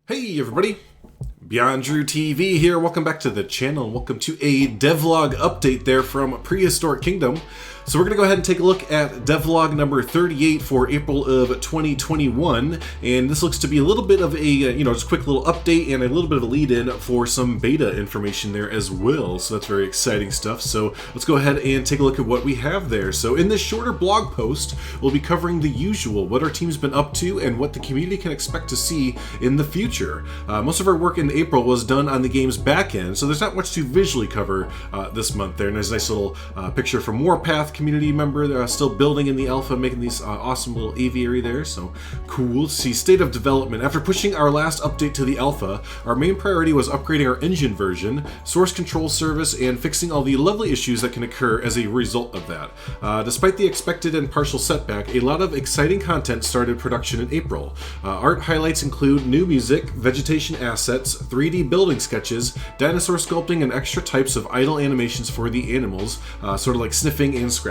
Hey everybody, BeyondDrewTV here. Welcome back to the channel and welcome to a devlog update there from Prehistoric Kingdom. So we're going to go ahead and take a look at devlog number 38 for April of 2021, and this looks to be a little bit of a, just a quick little update and a little bit of a lead-in for some beta information there as well, so that's very exciting stuff. So let's go ahead and take a look at what we have there. So in this shorter blog post, we'll be covering the usual, what our team's been up to and what the community can expect to see in the future. Most of our work in April was done on the game's back end, so there's not much to visually cover this month there, and there's a nice little picture from Warpath community member. They're still building in the alpha, making these awesome little aviary there, so cool. See, state of development. After pushing our last update to the alpha, our main priority was upgrading our engine version, source control service, and fixing all the lovely issues that can occur as a result of that. Despite the expected and partial setback, a lot of exciting content started production in April. Art highlights include new music, vegetation assets, 3D building sketches, dinosaur sculpting, and extra types of idle animations for the animals, sort of like sniffing and scratching.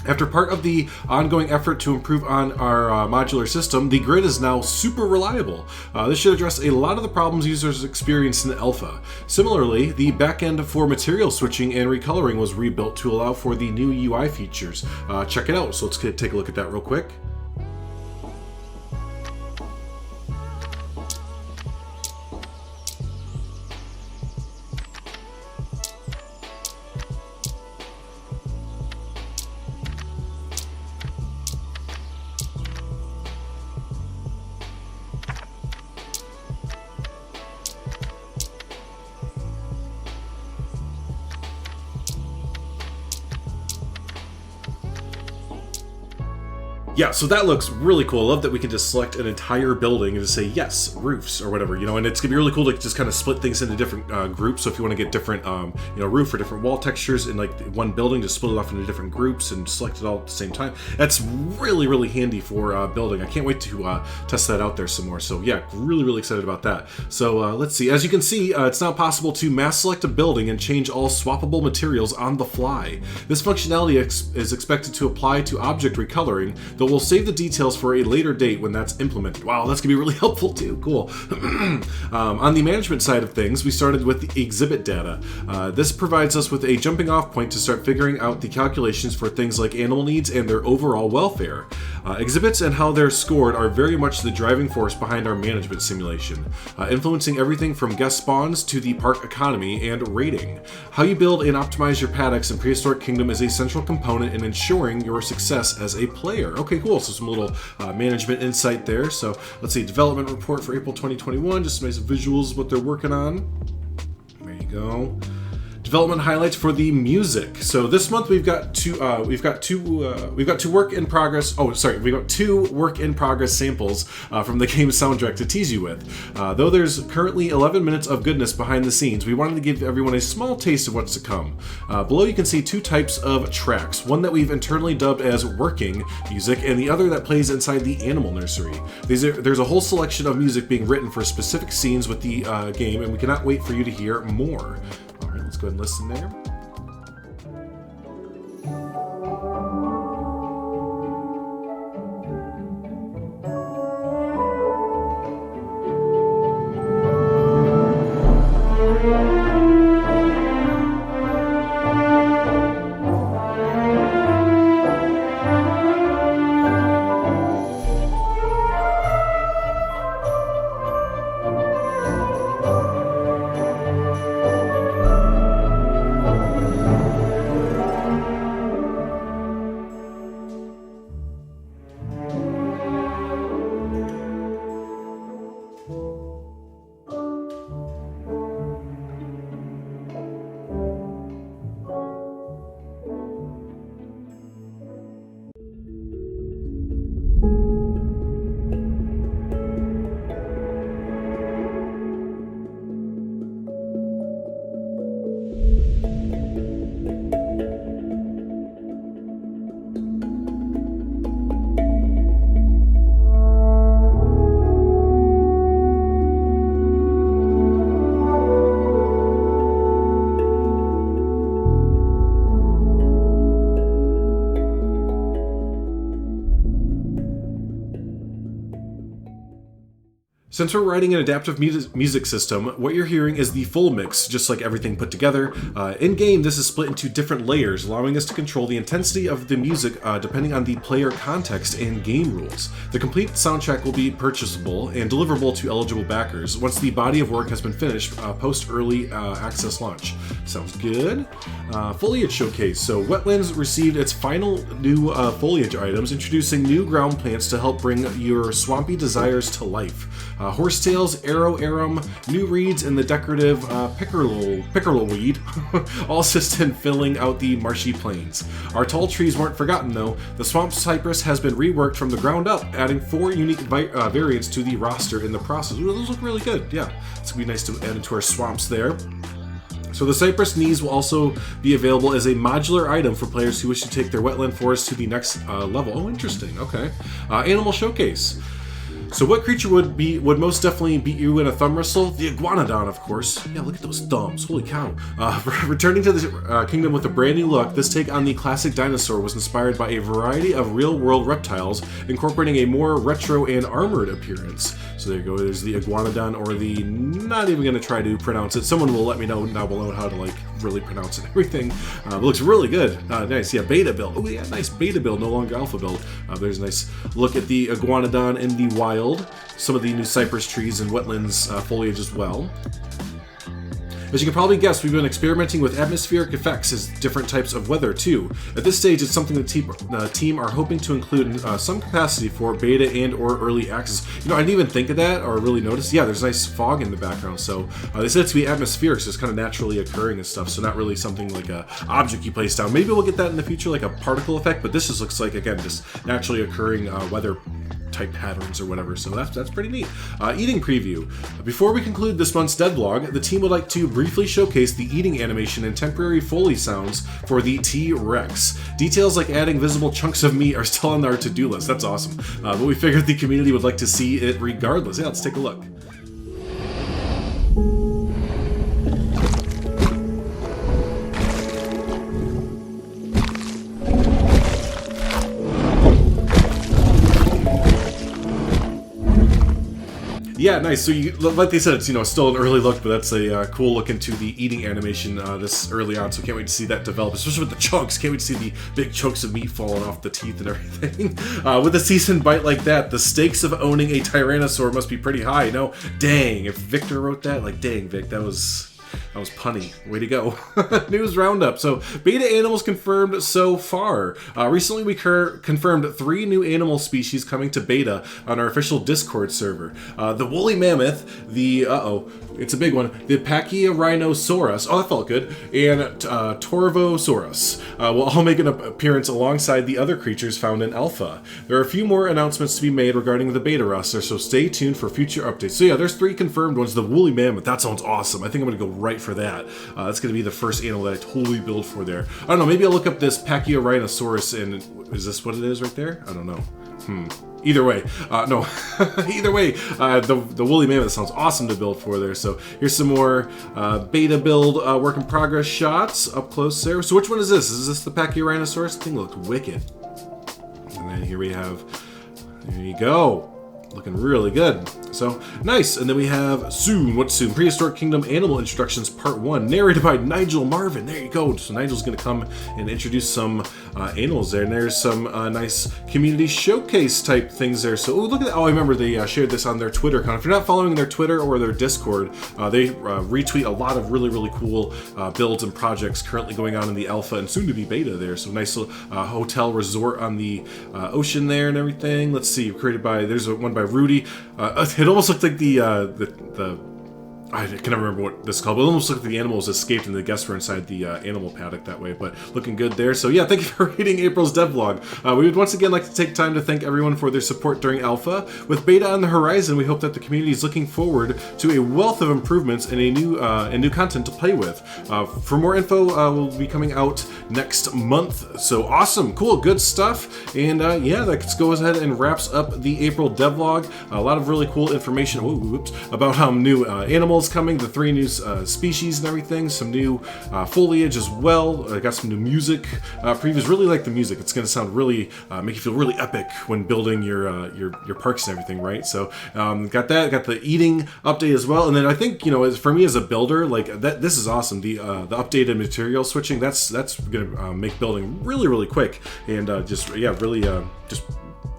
After part of the ongoing effort to improve on our modular system, the grid is now super reliable. This should address a lot of the problems users experienced in the alpha. Similarly, the backend for material switching and recoloring was rebuilt to allow for the new UI features. Check it out, so let's take a look at that real quick. Yeah, so that looks really cool. I love that we can just select an entire building and just say, yes, roofs, or whatever, and it's gonna be really cool to just kind of split things into different groups. So if you want to get different, roof or different wall textures in like one building, just split it off into different groups and select it all at the same time. That's really, really handy for building. I can't wait to test that out there some more. So yeah, really, really excited about that. So let's see. As you can see, it's now possible to mass select a building and change all swappable materials on the fly. This functionality is expected to apply to object recoloring, though we'll save the details for a later date when that's implemented. Wow, that's gonna be really helpful too. Cool. On the management side of things, we started with the exhibit data. This provides us with a jumping off point to start figuring out the calculations for things like animal needs and their overall welfare. Exhibits and how they're scored are very much the driving force behind our management simulation, influencing everything from guest spawns to the park economy and rating. How you build and optimize your paddocks in Prehistoric Kingdom is a central component in ensuring your success as a player. Okay, cool. So some little management insight there. So let's see, development report for April 2021. Just some nice visuals, what they're working on. There you go. Development highlights for the music. So this month we've got two work in progress. Oh, sorry, we've got 2 work in progress samples from the game's soundtrack to tease you with. Though there's currently 11 minutes of goodness behind the scenes, we wanted to give everyone a small taste of what's to come. Below you can see 2 types of tracks, one that we've internally dubbed as working music and the other that plays inside the animal nursery. There's a whole selection of music being written for specific scenes with the game, and we cannot wait for you to hear more. All right, let's go ahead and listen there. Since we're writing an adaptive music system, what you're hearing is the full mix, just like everything put together. In-game, this is split into different layers, allowing us to control the intensity of the music depending on the player context and game rules. The complete soundtrack will be purchasable and deliverable to eligible backers once the body of work has been finished post-early access launch. Sounds good. Foliage Showcase. So Wetlands received its final new foliage items, introducing new ground plants to help bring your swampy desires to life. Horsetails, arrow arum, new reeds, and the decorative pickerel weed all assist in filling out the marshy plains. Our tall trees weren't forgotten though. The swamp cypress has been reworked from the ground up, adding 4 unique variants to the roster in the process. Ooh, those look really good. Yeah, it's gonna be nice to add into our swamps there. So the cypress knees will also be available as a modular item for players who wish to take their wetland forest to the next level. Oh, interesting. Okay. Animal Showcase. So what creature would most definitely beat you in a thumb wrestle? The iguanodon, of course. Yeah, look at those thumbs. Holy cow. Returning to the kingdom with a brand new look, this take on the classic dinosaur was inspired by a variety of real-world reptiles, incorporating a more retro and armored appearance. So there you go. There's the iguanodon, or the... not even going to try to pronounce it. Someone will let me know down below how to, like, really pronounce it and everything. It looks really good. Nice. Yeah, beta build. Oh, yeah, nice beta build, no longer alpha build. There's a nice look at the iguanodon in the wild. Some of the new cypress trees and wetlands foliage as well. As you can probably guess, we've been experimenting with atmospheric effects as different types of weather too. At this stage, it's something the team are hoping to include in some capacity for beta and or early access. You know, I didn't even think of that or really notice. Yeah, there's nice fog in the background, so they said it to be atmospheric, so it's kind of naturally occurring and stuff, so not really something like a object you place down. Maybe we'll get that in the future, like a particle effect, but this just looks like, again, just naturally occurring weather type patterns or whatever, so that's pretty neat. Eating preview. Before we conclude this month's Devlog, the team would like to briefly showcase the eating animation and temporary Foley sounds for the T-Rex. Details like adding visible chunks of meat are still on our to-do list. That's awesome. But we figured the community would like to see it regardless. Yeah, let's take a look. Yeah, nice. So, like they said, it's still an early look, but that's a cool look into the eating animation this early on. So can't wait to see that develop, especially with the chunks. Can't wait to see the big chunks of meat falling off the teeth and everything. With a seasoned bite like that, the stakes of owning a Tyrannosaur must be pretty high. Dang, if Victor wrote that, like, dang, Vic, that was punny. Way to go. News roundup. So, beta animals confirmed so far. Recently, we confirmed 3 new animal species coming to beta on our official Discord server. The Woolly Mammoth, the, it's a big one, the Pachyrhinosaurus, oh, that felt good, and Torvosaurus will all make an appearance alongside the other creatures found in Alpha. There are a few more announcements to be made regarding the beta roster, so stay tuned for future updates. So yeah, there's 3 confirmed ones. The Woolly Mammoth, that sounds awesome. I think I'm going to go right for that. That's going to be the first animal that I totally build for there. I don't know, maybe I'll look up this Pachyrhinosaurus and... is this what it is right there? I don't know. Either way, no. Either way, the Woolly Mammoth sounds awesome to build for there. So here's some more beta build work in progress shots up close there. So which one is this? Is this the Pachyrhinosaurus? The thing looks wicked. And then here we have, there you go. Looking really good. So, nice. And then we have soon, what's soon? Prehistoric Kingdom Animal Introductions Part 1, narrated by Nigel Marvin. There you go. So Nigel's going to come and introduce some animals there. And there's some nice community showcase type things there. So, look at that. Oh, I remember they shared this on their Twitter account. If you're not following their Twitter or their Discord, they retweet a lot of really, really cool builds and projects currently going on in the alpha and soon to be beta there. So, nice little hotel resort on the ocean there and everything. Let's see. Created by, there's one by Rudy. It almost looked like the I can never remember what this is called, but it almost looked like the animals escaped and the guests were inside the animal paddock that way, but looking good there. So yeah, thank you for reading April's devlog. We would once again like to take time to thank everyone for their support during Alpha. With Beta on the horizon, we hope that the community is looking forward to a wealth of improvements and new content to play with. For more info, will be coming out next month. So awesome, cool, good stuff. And yeah, that goes ahead and wraps up the April devlog. A lot of really cool information about new animals animals coming, the 3 new species and everything, some new foliage as well. I got some new music previews. Really like the music. It's going to sound really, make you feel really epic when building your parks and everything, right? So got that. Got the eating update as well. And then I think, you know, for me as a builder, like this is awesome. The updated material switching, that's going to make building really, really quick and just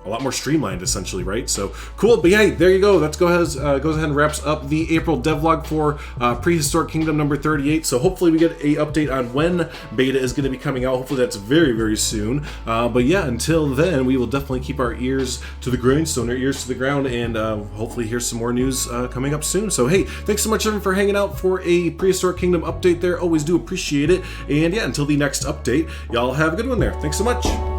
a lot more streamlined, essentially, right? So cool. But yeah, there you go. That goes ahead and wraps up the April devlog for Prehistoric Kingdom number 38. So hopefully we get a update on when beta is going to be coming out. Hopefully that's very, very soon. But yeah, until then, we will definitely keep our ears to the grindstone, our ears to the ground, and hopefully hear some more news coming up soon. So hey, thanks so much everyone for hanging out for a Prehistoric Kingdom update there. Always do appreciate it. And yeah, until the next update, y'all have a good one there. Thanks so much.